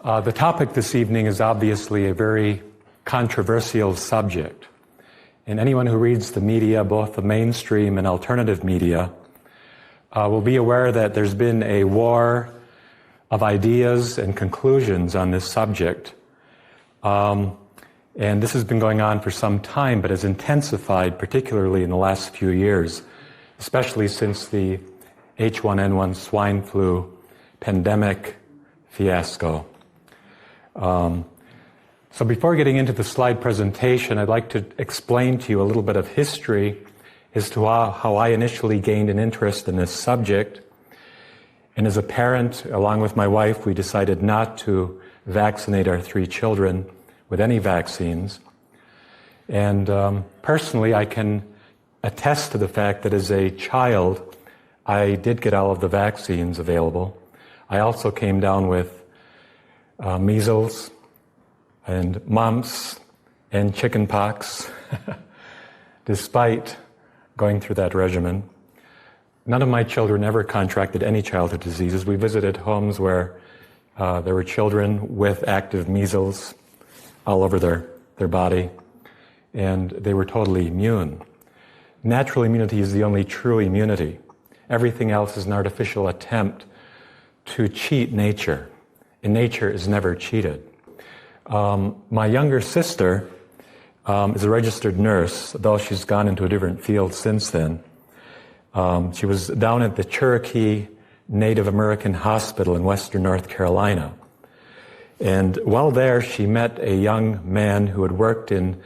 The topic this evening is obviously a very controversial subject. And anyone who reads the media, both the mainstream and alternative media, will be aware that there's been a war of ideas and conclusions on this subject. And this has been going on for some time, but has intensified, particularly in the last few years, especially since the H1N1 swine flu pandemic fiasco. So before getting into the slide presentation, I'd like to explain to you a little bit of history as to how I initially gained an interest in this subject. And as a parent, along with my wife, we decided not to vaccinate our 3 children with any vaccines. And personally, I can attest to the fact that as a child, I did get all of the vaccines available. I also came down with measles and mumps and chickenpox, despite going through that regimen. None of my children ever contracted any childhood diseases. We visited homes where there were children with active measles all over their body, and they were totally immune. Natural immunity is the only true immunity. Everything else is an artificial attempt to cheat nature, and nature is never cheated. My younger sister is a registered nurse, though she's gone into a different field since then. She was down at the Cherokee Native American Hospital in Western North Carolina. And while there, she met a young man who had worked in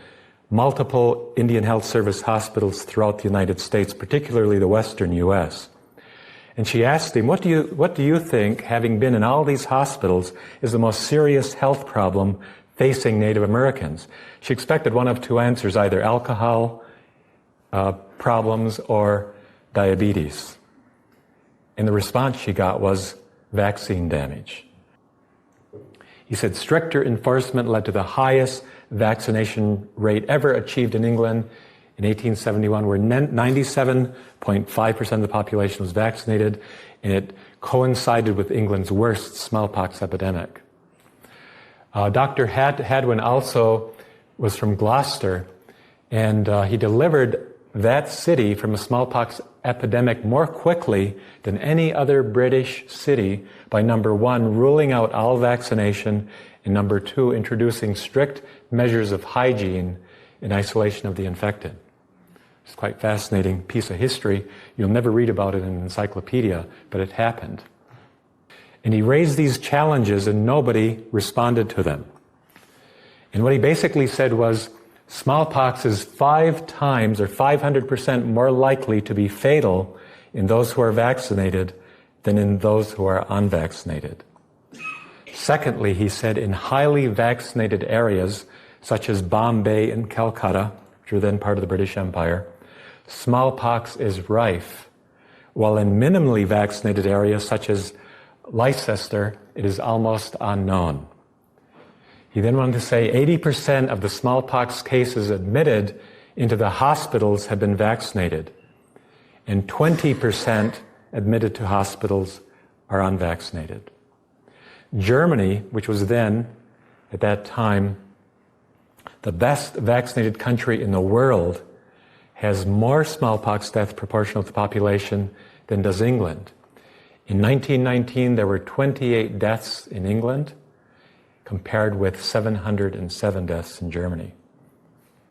multiple Indian Health Service hospitals throughout the United States, particularly the Western U.S. And she asked him, what do you think, having been in all these hospitals, is the most serious health problem facing Native Americans? She expected one of 2 answers, either alcohol problems or diabetes. And the response she got was vaccine damage. He said stricter enforcement led to the highest vaccination rate ever achieved in England in 1871, where 97.5% of the population was vaccinated, and it coincided with England's worst smallpox epidemic. Dr. Hadwin also was from Gloucester, and he delivered that city from a smallpox epidemic more quickly than any other British city by, number 1, ruling out all vaccination, and number 2, introducing strict measures of hygiene in isolation of the infected. It's quite a fascinating piece of history. You'll never read about it in an encyclopedia, but it happened. And he raised these challenges and nobody responded to them. And what he basically said was, smallpox is 5 times or 500% more likely to be fatal in those who are vaccinated than in those who are unvaccinated. Secondly, he said, in highly vaccinated areas, such as Bombay and Calcutta, which were then part of the British Empire, smallpox is rife, while in minimally vaccinated areas, such as Leicester, it is almost unknown. He then wanted to say 80% of the smallpox cases admitted into the hospitals have been vaccinated, and 20% admitted to hospitals are unvaccinated. Germany, which was then, at that time, the best vaccinated country in the world, has more smallpox deaths proportional to the population than does England. In 1919, there were 28 deaths in England, compared with 707 deaths in Germany.